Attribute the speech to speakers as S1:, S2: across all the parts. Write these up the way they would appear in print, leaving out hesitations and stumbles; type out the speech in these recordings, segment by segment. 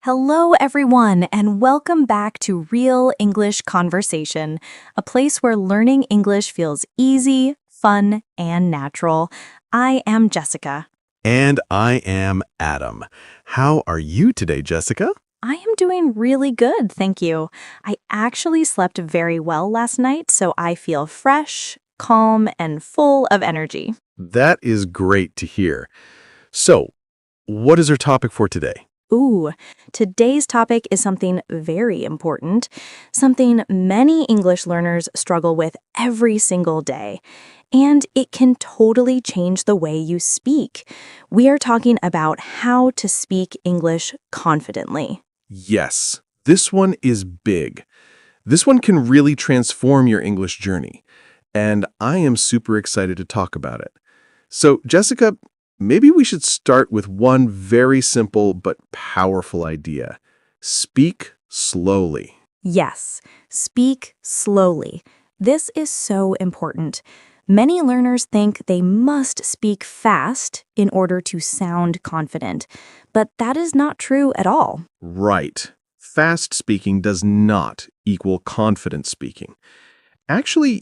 S1: Hello, everyone, and welcome back to Real English Conversation, a place where learning English feels easy, fun, and natural. I am Jessica.
S2: And I am Adam. How are you today, Jessica?
S1: I am doing really good, thank you. I actually slept very well last night, so I feel fresh, calm, and full of energy.
S2: That is great to hear. So, what is our topic for today?
S1: Ooh, today's topic is something very important, something many English learners struggle with every single day, and it can totally change the way you speak. We are talking about how to speak English confidently.
S2: Yes, this one is big. This one can really transform your English journey, and I am super excited to talk about it. So, Jessica, maybe we should start with one very simple but powerful idea. Speak slowly.
S1: Yes, speak slowly. This is so important. Many learners think they must speak fast in order to sound confident, but that is not true at all.
S2: Right. Fast speaking does not equal confident speaking. Actually,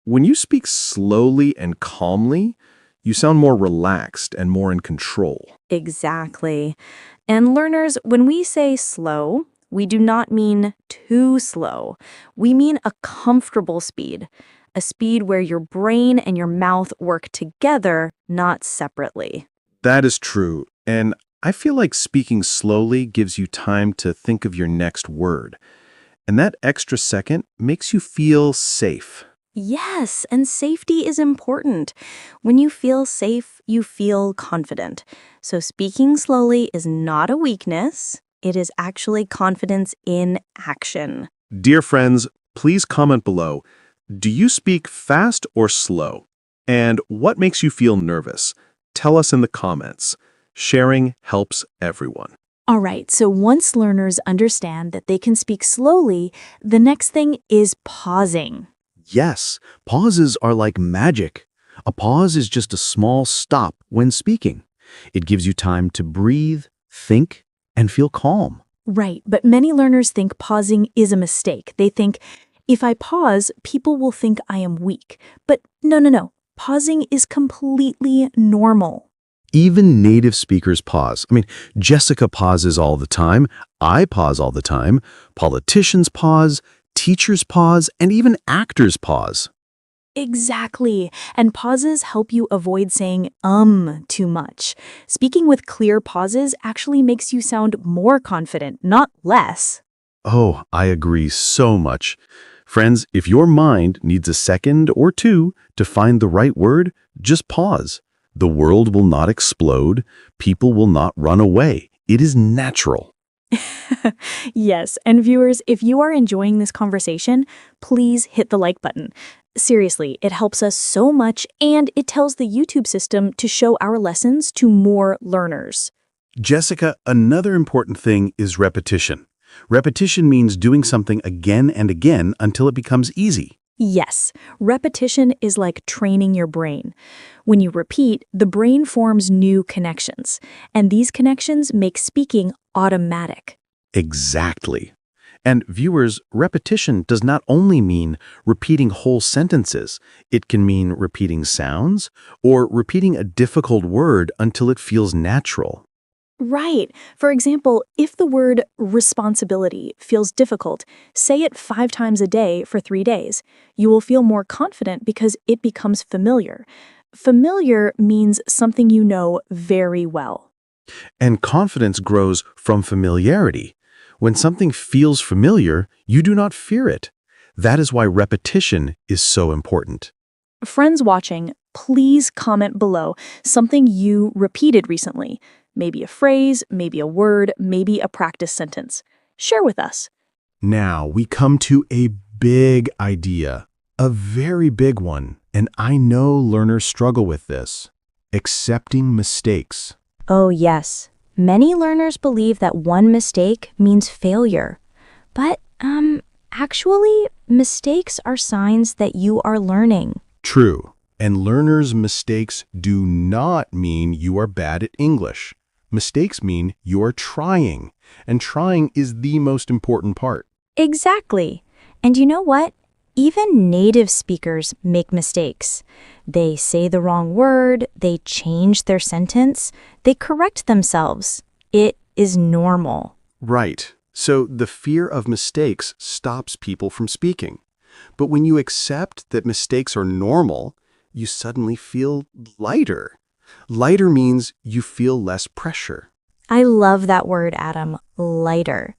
S2: when you speak slowly and calmly, you sound more relaxed and more in control.
S1: Exactly. And learners, when we say slow, we do not mean too slow. We mean a comfortable speed, a speed where your brain and your mouth work together, not separately.
S2: That is true. And I feel like speaking slowly gives you time to think of your next word. And that extra second makes you feel safe.
S1: Yes, and safety is important. When you feel safe, you feel confident. So speaking slowly is not a weakness. It is actually confidence in action.
S2: Dear friends, please comment below. Do you speak fast or slow? And what makes you feel nervous? Tell us in the comments. Sharing helps everyone.
S1: All right, so once learners understand that they can speak slowly, the next thing is pausing.
S3: Yes, pauses are like magic. A pause is just a small stop when speaking. It gives you time to breathe, think, and feel calm.
S1: Right, but many learners think pausing is a mistake. They think, if I pause, people will think I am weak. But no. Pausing is completely normal.
S3: Even native speakers pause. Jessica pauses all the time. I pause all the time. Politicians pause. Teachers pause. And even actors pause.
S1: Exactly. And pauses help you avoid saying too much. Speaking with clear pauses actually makes you sound more confident, not less.
S3: Oh, I agree so much. Friends, if your mind needs a second or two to find the right word, just pause. The world will not explode. People will not run away. It is natural.
S1: Yes, and viewers, if you are enjoying this conversation, please hit the like button. Seriously, it helps us so much, and it tells the YouTube system to show our lessons to more learners.
S3: Jessica, another important thing is repetition. Repetition means doing something again and again until it becomes easy.
S1: Yes, repetition is like training your brain. When you repeat, the brain forms new connections, and these connections make speaking automatic.
S3: Exactly. And viewers, repetition does not only mean repeating whole sentences. It can mean repeating sounds or repeating a difficult word until it feels natural.
S1: Right. For example, if the word responsibility feels difficult, say it 5 times a day for 3 days. You will feel more confident because it becomes familiar. Familiar means something you know very well.
S3: And confidence grows from familiarity. When something feels familiar, you do not fear it. That is why repetition is so important.
S1: Friends watching, please comment below something you repeated recently. Maybe a phrase, maybe a word, maybe a practice sentence. Share with us.
S2: Now we come to a big idea, a very big one, and I know learners struggle with this. Accepting mistakes.
S1: Oh, yes. Many learners believe that one mistake means failure. But, actually, mistakes are signs that you are learning.
S2: True. And learners' mistakes do not mean you are bad at English.
S3: Mistakes mean you're trying, and trying is the most important part.
S1: Exactly. And you know what? Even native speakers make mistakes. They say the wrong word, they change their sentence, they correct themselves. It is normal.
S3: Right. So the fear of mistakes stops people from speaking. But when you accept that mistakes are normal, you suddenly feel lighter. Lighter means you feel less pressure.
S1: I love that word, Adam, lighter.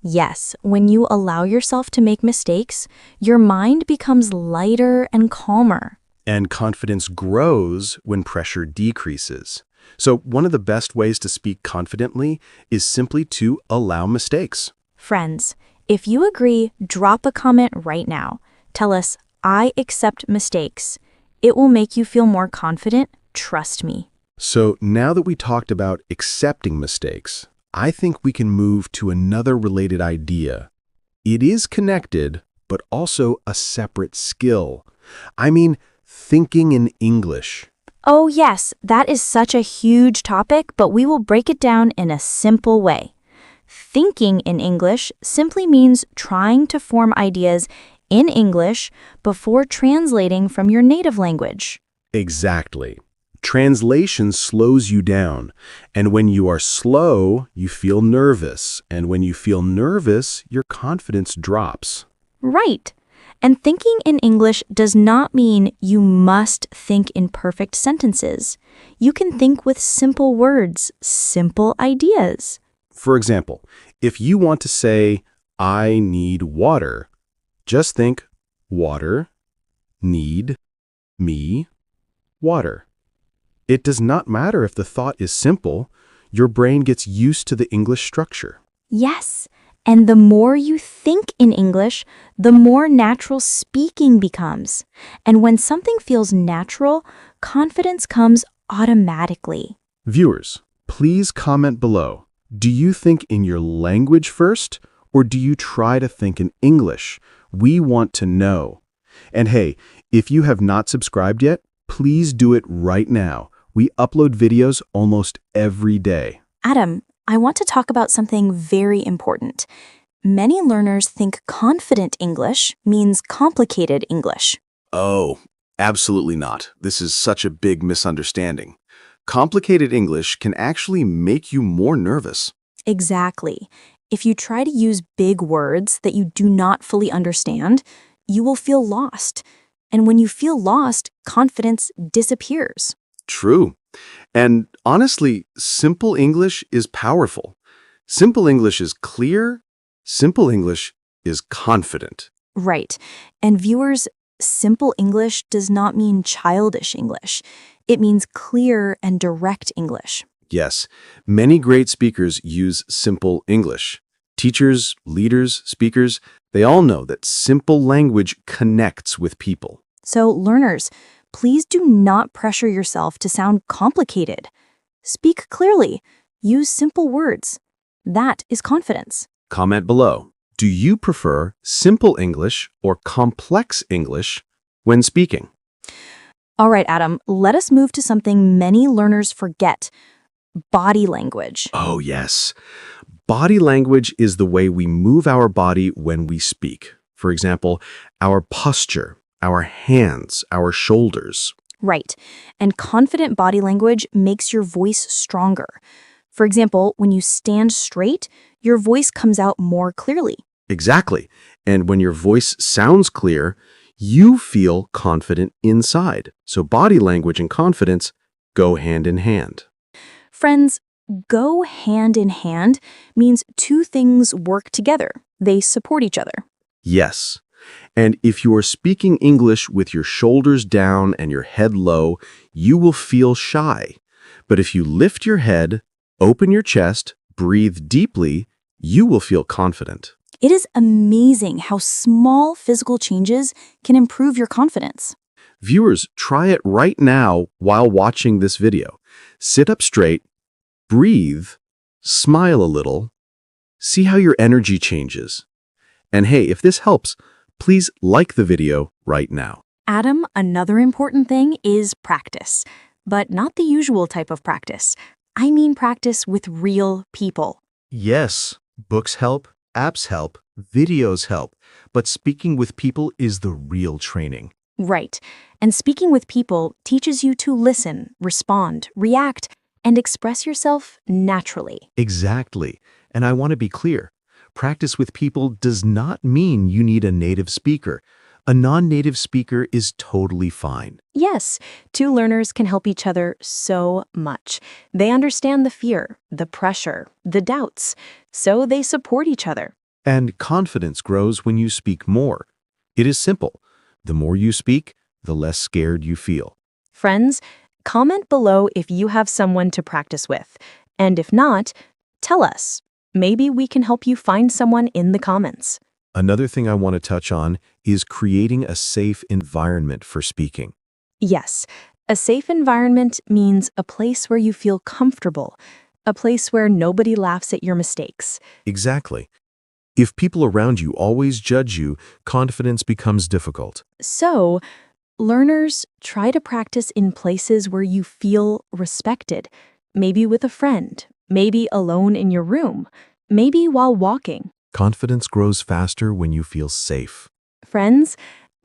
S1: Yes, when you allow yourself to make mistakes, your mind becomes lighter and calmer.
S3: And confidence grows when pressure decreases. So one of the best ways to speak confidently is simply to allow mistakes.
S1: Friends, if you agree, drop a comment right now. Tell us, I accept mistakes. It will make you feel more confident, trust me.
S3: So now that we talked about accepting mistakes, I think we can move to another related idea. It is connected, but also a separate skill. I mean, thinking in English.
S1: Oh yes, that is such a huge topic, but we will break it down in a simple way. Thinking in English simply means trying to form ideas in English before translating from your native language.
S3: Exactly. Translation slows you down, and when you are slow, you feel nervous, and when you feel nervous, your confidence drops.
S1: Right. And thinking in English does not mean you must think in perfect sentences. You can think with simple words, simple ideas.
S3: For example, if you want to say, I need water, just think, water, need, me, water. It does not matter if the thought is simple, your brain gets used to the English structure.
S1: Yes. And the more you think in English, the more natural speaking becomes. And when something feels natural, confidence comes automatically.
S3: Viewers, please comment below. Do you think in your language first, or do you try to think in English? We want to know. And hey, if you have not subscribed yet, please do it right now. We upload videos almost every day.
S1: Adam, I want to talk about something very important. Many learners think confident English means complicated English.
S3: Oh, absolutely not. This is such a big misunderstanding. Complicated English can actually make you more nervous.
S1: Exactly. If you try to use big words that you do not fully understand, you will feel lost. And when you feel lost, confidence disappears.
S3: True. And honestly, simple English is powerful. Simple English is clear. Simple English is confident.
S1: Right. And viewers, simple English does not mean childish English. It means clear and direct English.
S3: Yes, many great speakers use simple English. Teachers, leaders, speakers, they all know that simple language connects with people.
S1: So, learners, please do not pressure yourself to sound complicated. Speak clearly. Use simple words. That is confidence.
S3: Comment below. Do you prefer simple English or complex English when speaking?
S1: All right, Adam, let us move to something many learners forget: body language.
S3: Oh, yes. Body language is the way we move our body when we speak. For example, our posture, our hands, our shoulders.
S1: Right. And confident body language makes your voice stronger. For example, when you stand straight, your voice comes out more clearly.
S3: Exactly. And when your voice sounds clear, you feel confident inside. So body language and confidence go hand in hand.
S1: Friends, go hand in hand means two things work together. They support each other.
S3: Yes. And if you are speaking English with your shoulders down and your head low, you will feel shy. But if you lift your head, open your chest, breathe deeply, you will feel confident.
S1: It is amazing how small physical changes can improve your confidence.
S3: Viewers, try it right now while watching this video. Sit up straight, breathe, smile a little, see how your energy changes. And hey, if this helps, please like the video right now.
S1: Adam, another important thing is practice, but not the usual type of practice. I mean practice with real people.
S4: Yes, books help, apps help, videos help, but speaking with people is the real training.
S1: Right. And speaking with people teaches you to listen, respond, react, and express yourself naturally.
S4: Exactly. And I want to be clear. Practice with people does not mean you need a native speaker. A non-native speaker is totally fine.
S1: Yes, two learners can help each other so much. They understand the fear, the pressure, the doubts, so they support each other.
S4: And confidence grows when you speak more. It is simple. The more you speak, the less scared you feel.
S1: Friends, comment below if you have someone to practice with. And if not, tell us. Maybe we can help you find someone in the comments.
S4: Another thing I want to touch on is creating a safe environment for speaking.
S1: Yes, a safe environment means a place where you feel comfortable, a place where nobody laughs at your mistakes.
S4: Exactly. If people around you always judge you, confidence becomes difficult.
S1: So, learners, try to practice in places where you feel respected, maybe with a friend, maybe alone in your room, maybe while walking.
S4: Confidence grows faster when you feel safe.
S1: Friends,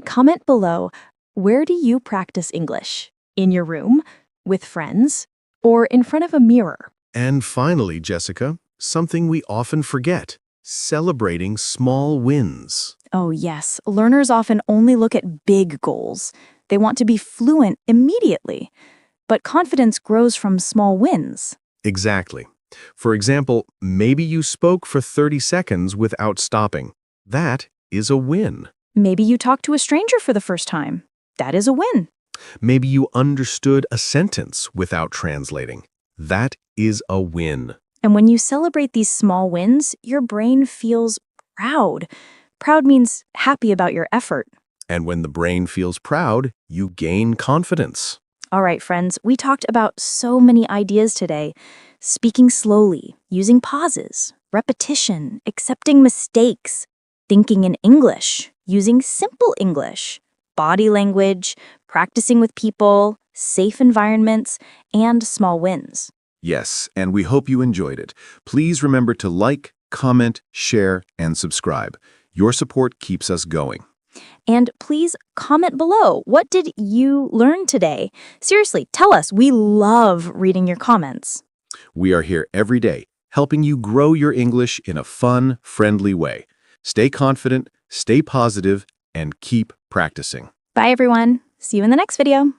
S1: comment below, where do you practice English? In your room, with friends, or in front of a mirror?
S2: And finally, Jessica, something we often forget, celebrating small wins.
S1: Oh yes, learners often only look at big goals. They want to be fluent immediately. But confidence grows from small wins.
S2: Exactly. For example, maybe you spoke for 30 seconds without stopping. That is a win.
S1: Maybe you talked to a stranger for the first time. That is a win.
S2: Maybe you understood a sentence without translating. That is a win.
S1: And when you celebrate these small wins, your brain feels proud. Proud means happy about your effort.
S2: And when the brain feels proud, you gain confidence.
S1: All right, friends, we talked about so many ideas today. Speaking slowly, using pauses, repetition, accepting mistakes, thinking in English, using simple English, body language, practicing with people, safe environments, and small wins.
S2: Yes, and we hope you enjoyed it. Please remember to like, comment, share, and subscribe. Your support keeps us going.
S1: And please comment below. What did you learn today? Seriously, tell us. We love reading your comments.
S2: We are here every day, helping you grow your English in a fun, friendly way. Stay confident, stay positive, and keep practicing.
S1: Bye, everyone. See you in the next video.